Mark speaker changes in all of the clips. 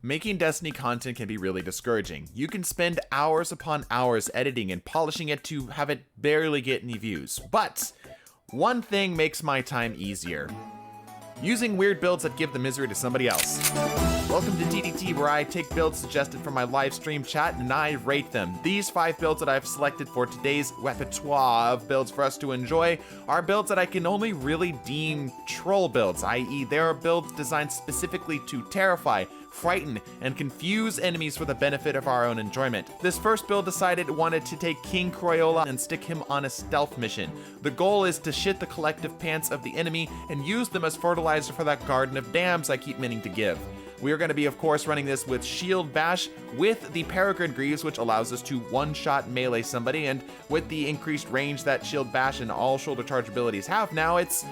Speaker 1: Making Destiny content can be really discouraging. You can spend hours upon hours editing and polishing it to have it barely get any views. But one thing makes my time easier: using weird builds that give the misery to somebody else. Welcome to DDT, where I take builds suggested from my live stream chat and I rate them. These 5 builds that I've selected for today's repertoire of builds for us to enjoy are builds that I can only really deem troll builds, i.e. they are builds designed specifically to terrify, frighten, and confuse enemies for the benefit of our own enjoyment. This first build decided it wanted to take King Crayola and stick him on a stealth mission. The goal is to shit the collective pants of the enemy and use them as fertilizer for that garden of dams I keep meaning to give. We are going to be, of course, running this with Shield Bash with the Peregrine Greaves, which allows us to one-shot melee somebody, and with the increased range that Shield Bash and all shoulder charge abilities have now, it's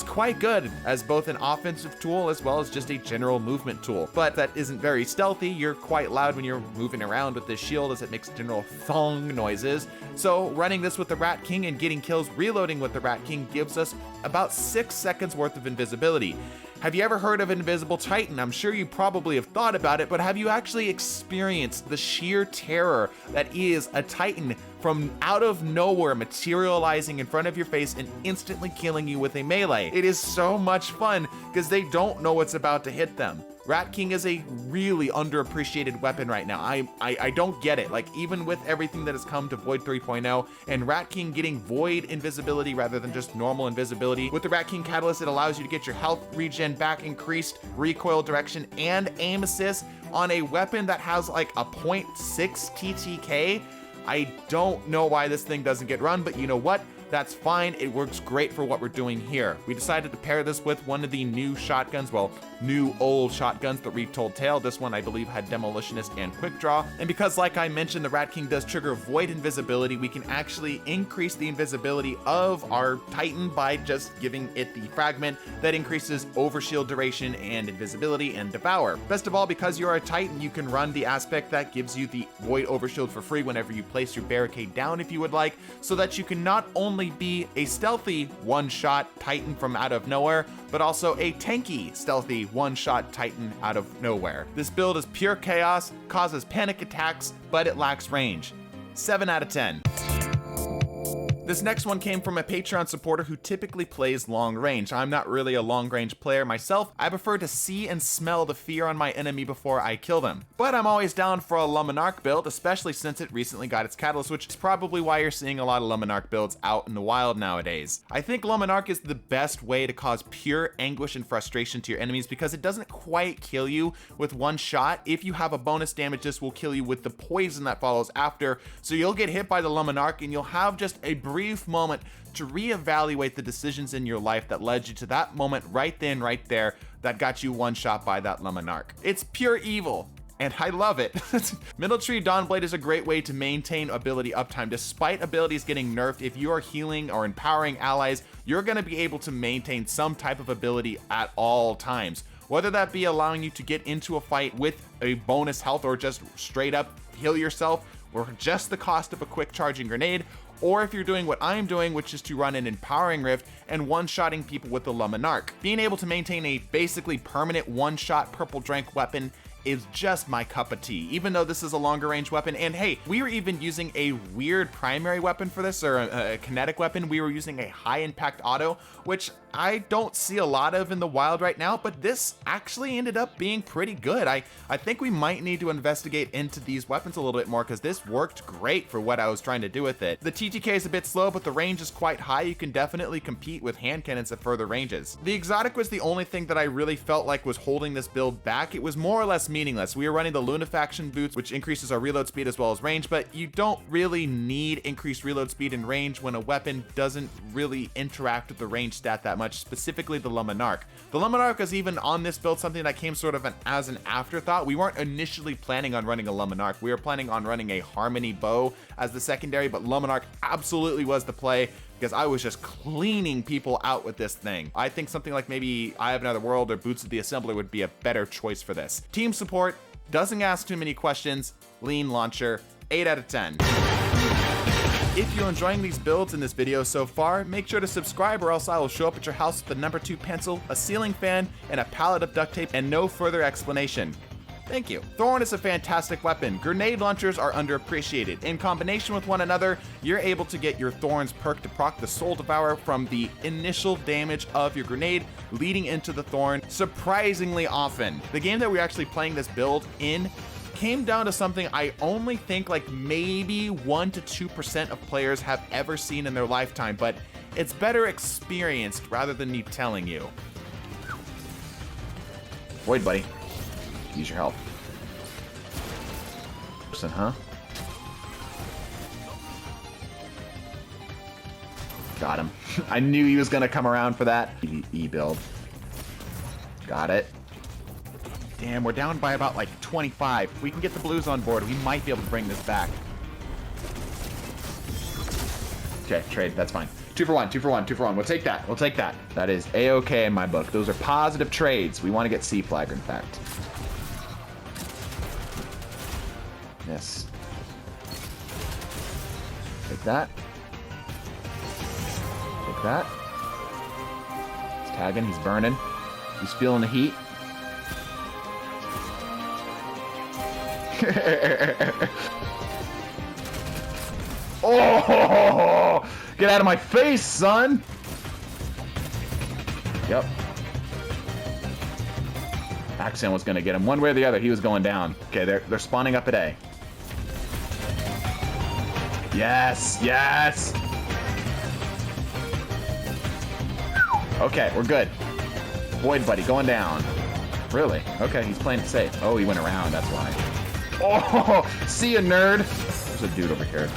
Speaker 1: quite good as both an offensive tool as well as just a general movement tool. But that isn't very stealthy. You're quite loud when you're moving around with this shield as it makes general thong noises. So running this with the Rat King and getting kills reloading with the Rat King gives us about 6 seconds worth of invisibility. Have you ever heard of Invisible Titan? I'm sure you probably have thought about it, but have you actually experienced the sheer terror that is a Titan from out of nowhere materializing in front of your face and instantly killing you with a melee? It is so much fun because they don't know what's about to hit them. Rat King is a really underappreciated weapon right now. I don't get it. Like, even with everything that has come to Void 3.0 and Rat King getting Void invisibility rather than just normal invisibility, with the Rat King Catalyst, it allows you to get your health regen back, increased recoil direction, and aim assist on a weapon that has like a 0.6 TTK. I don't know why this thing doesn't get run, but you know what? That's fine. It works great for what we're doing here. We decided to pair this with one of the new shotguns, well, new old shotguns that Retold Tale. This one I believe had Demolitionist and Quick Draw. And because, like I mentioned, the Rat King does trigger Void invisibility, we can actually increase the invisibility of our Titan by just giving it the fragment that increases overshield duration and invisibility and devour. Best of all, because you're a Titan, you can run the aspect that gives you the Void overshield for free whenever you place your barricade down if you would like, so that you can not only be a stealthy one-shot Titan from out of nowhere, but also a tanky, stealthy one-shot Titan out of nowhere. This build is pure chaos, causes panic attacks, but it lacks range. 7 out of 10. This next one came from a Patreon supporter who typically plays long range. I'm not really a long range player myself. I prefer to see and smell the fear on my enemy before I kill them. But I'm always down for a monarque build, especially since it recently got its catalyst, which is probably why you're seeing a lot of monarque builds out in the wild nowadays. I think monarque is the best way to cause pure anguish and frustration to your enemies because it doesn't quite kill you with one shot. If you have a bonus damage, this will kill you with the poison that follows after. So you'll get hit by the monarque and you'll have just a brief moment to reevaluate the decisions in your life that led you to that moment right then, right there, that got you one shot by that monarque. It's pure evil, and I love it. Middle Tree Dawnblade is a great way to maintain ability uptime. Despite abilities getting nerfed, if you are healing or empowering allies, you're going to be able to maintain some type of ability at all times. Whether that be allowing you to get into a fight with a bonus health or just straight up heal yourself, or just the cost of a quick charging grenade, or if you're doing what I'm doing, which is to run an empowering rift and one-shotting people with the monarque. Being able to maintain a basically permanent one-shot purple drank weapon is just my cup of tea, even though this is a longer range weapon. And hey, we were even using a weird primary weapon for this, or a kinetic weapon. We were using a high impact auto, which I don't see a lot of in the wild right now, but this actually ended up being pretty good. I think we might need to investigate into these weapons a little bit more because this worked great for what I was trying to do with it. The TTK is a bit slow, but the range is quite high. You can definitely compete with hand cannons at further ranges. The exotic was the only thing that I really felt like was holding this build back. It was more or less meaningless. We were running the Lunafaction boots, which increases our reload speed as well as range, but you don't really need increased reload speed and range when a weapon doesn't really interact with the range stat that much, specifically the monarque. The monarque is even on this build something that came sort of as an afterthought. We weren't initially planning on running a monarque. We were planning on running a harmony bow as the secondary, but monarque absolutely was the play because I was just cleaning people out with this thing. I think something like maybe Eye of Another World or Boots of the Assembler would be a better choice for this. Team support, doesn't ask too many questions, lean launcher, 8 out of 10. If you're enjoying these builds in this video so far, make sure to subscribe or else I will show up at your house with the number 2 pencil, a ceiling fan, and a pallet of duct tape and no further explanation. Thank you. Thorn is a fantastic weapon. Grenade launchers are underappreciated. In combination with one another, you're able to get your Thorn's perk to proc the Soul Devourer from the initial damage of your grenade, leading into the Thorn surprisingly often. The game that we're actually playing this build in came down to something I only think like maybe 1 to 2% of players have ever seen in their lifetime, but it's better experienced rather than me telling you. Void, buddy. Use your help. Person, huh? Got him. I knew he was gonna come around for that. E build. Got it. Damn, we're down by about like 25. If we can get the blues on board, we might be able to bring this back. Okay, trade. That's fine. 2 for 1, 2 for 1, 2 for 1. We'll take that. We'll take that. That is A-okay in my book. Those are positive trades. We want to get C flag, in fact. Yes. Take that. Take that. He's tagging. He's burning. He's feeling the heat. Oh! Get out of my face, son! Yep. Accent was gonna get him. One way or the other, he was going down. Okay, they're spawning up at A. Yes! Yes! Okay, we're good. Void buddy going down. Really? Okay, he's playing it safe. Oh, he went around, that's why. Oh! See ya, nerd! There's a dude over here.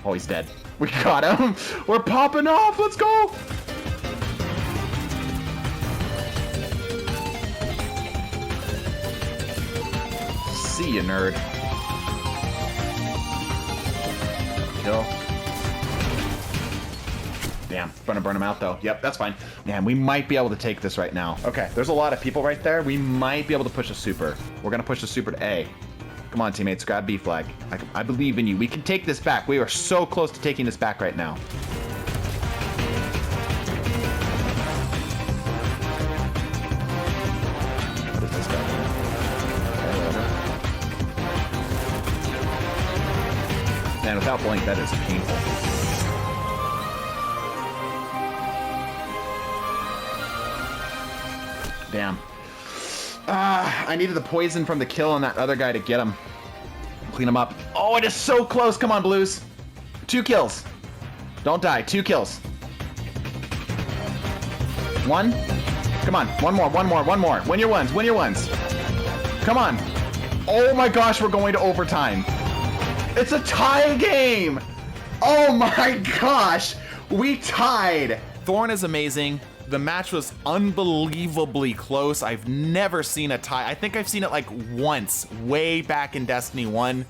Speaker 1: Oh, he's dead. We got him! We're popping off! Let's go! See ya, nerd. Kill. Damn, gonna burn him out though. Yep, that's fine. Man, we might be able to take this right now. Okay, there's a lot of people right there. We might be able to push a super. We're gonna push the super to A. Come on, teammates, grab B flag. I believe in you. We can take this back. We are so close to taking this back right now. What is this guy doing? Okay, man, without blink, that is painful. Damn. I needed the poison from the kill on that other guy to get him. Clean him up. Oh, it is so close. Come on, Blues. 2 kills. Don't die. 2 kills. 1. Come on. One more. Win your ones. Win your ones. Come on. Oh my gosh, we're going to overtime. It's a tie game. Oh my gosh. We tied. Thorn is amazing. The match was unbelievably close. I've never seen a tie. I think I've seen it like once, way back in Destiny 1.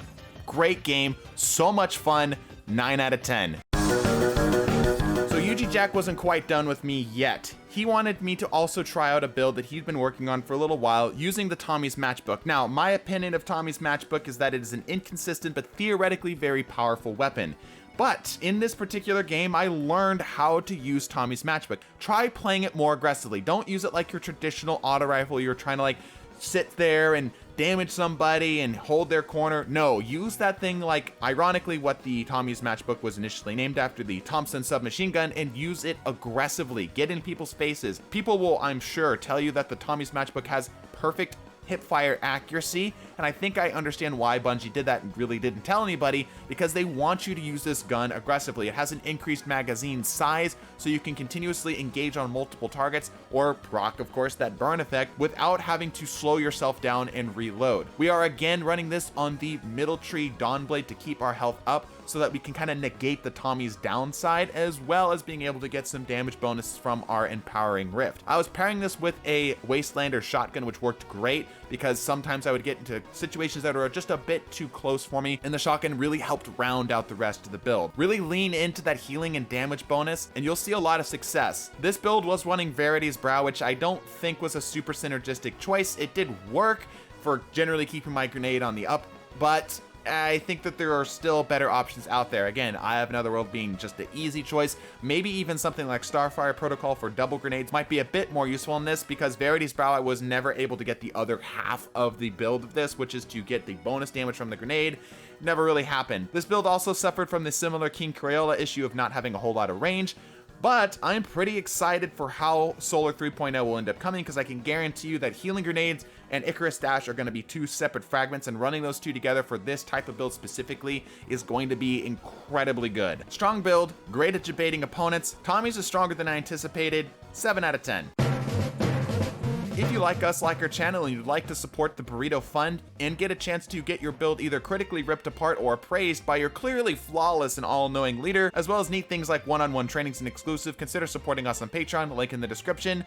Speaker 1: Great game, so much fun, 9 out of 10. So UG Jack wasn't quite done with me yet. He wanted me to also try out a build that he'd been working on for a little while using the Tommy's Matchbook. Now, my opinion of Tommy's Matchbook is that it is an inconsistent but theoretically very powerful weapon. But in this particular game, I learned how to use Tommy's Matchbook. Try playing it more aggressively. Don't use it like your traditional auto rifle. You're trying to like sit there and damage somebody and hold their corner. No, use that thing like, ironically, what the Tommy's Matchbook was initially named after, the Thompson submachine gun, and use it aggressively. Get in people's faces. People will, I'm sure, tell you that the Tommy's Matchbook has perfect hipfire accuracy, and I think I understand why Bungie did that and really didn't tell anybody, because they want you to use this gun aggressively. It has an increased magazine size, so you can continuously engage on multiple targets, or proc, of course, that burn effect without having to slow yourself down and reload. We are again running this on the middle tree Dawnblade to keep our health up, so that we can kind of negate the Tommy's downside, as well as being able to get some damage bonuses from our Empowering Rift. I was pairing this with a Wastelander shotgun, which worked great, because sometimes I would get into situations that are just a bit too close for me, and the shotgun really helped round out the rest of the build. Really lean into that healing and damage bonus, and you'll see a lot of success. This build was running Verity's Brow, which I don't think was a super synergistic choice. It did work for generally keeping my grenade on the up, but I think that there are still better options out there. Again, Eye of Netherworld being just the easy choice. Maybe even something like Starfire Protocol for double grenades might be a bit more useful in this, because Verity's Brow I was never able to get the other half of the build of this, which is to get the bonus damage from the grenade. Never really happened. This build also suffered from the similar King Crayola issue of not having a whole lot of range. But I'm pretty excited for how Solar 3.0 will end up coming, because I can guarantee you that Healing Grenades and Icarus Dash are going to be two separate fragments, and running those two together for this type of build specifically is going to be incredibly good. Strong build, great at debating opponents. Tommy's is stronger than I anticipated. 7 out of 10. If you like us, like our channel, and you'd like to support the Burrito Fund and get a chance to get your build either critically ripped apart or praised by your clearly flawless and all-knowing leader, as well as neat things like one-on-one trainings and exclusive, consider supporting us on Patreon, link in the description.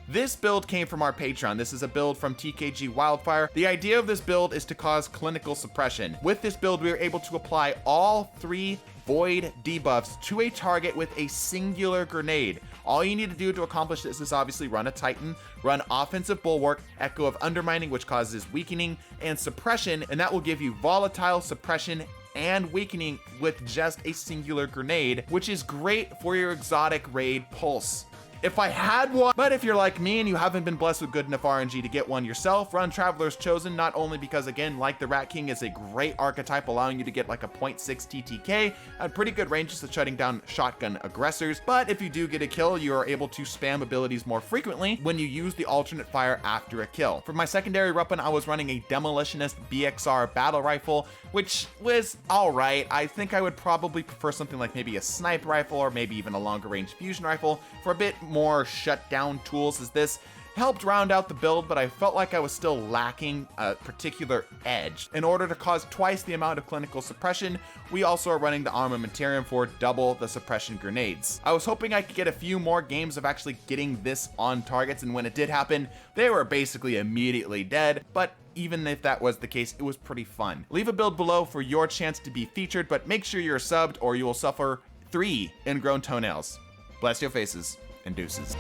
Speaker 1: This build came from our Patreon. This is a build from TKG Wildfire. The idea of this build is to cause clinical suppression. With this build, we are able to apply all 3 void debuffs to a target with a singular grenade. All you need to do to accomplish this is obviously run a Titan, run Offensive Bulwark, Echo of Undermining, which causes weakening, and suppression, and that will give you volatile, suppression, and weakening with just a singular grenade, which is great for your exotic raid pulse. If I had one, but if you're like me and you haven't been blessed with good enough RNG to get one yourself, run Traveler's Chosen, not only because, again, like the Rat King, is a great archetype allowing you to get like a 0.6 TTK and pretty good ranges to shutting down shotgun aggressors, but if you do get a kill, you are able to spam abilities more frequently when you use the alternate fire after a kill. For my secondary weapon, I was running a Demolitionist BXR battle rifle, which was alright. I think I would probably prefer something like maybe a sniper rifle or maybe even a longer range fusion rifle for a bit more shutdown tools, as this helped round out the build, but I felt like I was still lacking a particular edge. In order to cause twice the amount of clinical suppression, we also are running the Armamentarium for double the suppression grenades. I was hoping I could get a few more games of actually getting this on targets, and when it did happen, they were basically immediately dead, but even if that was the case, it was pretty fun. Leave a build below for your chance to be featured, but make sure you're subbed or you will suffer 3 ingrown toenails. Bless your faces and deuces.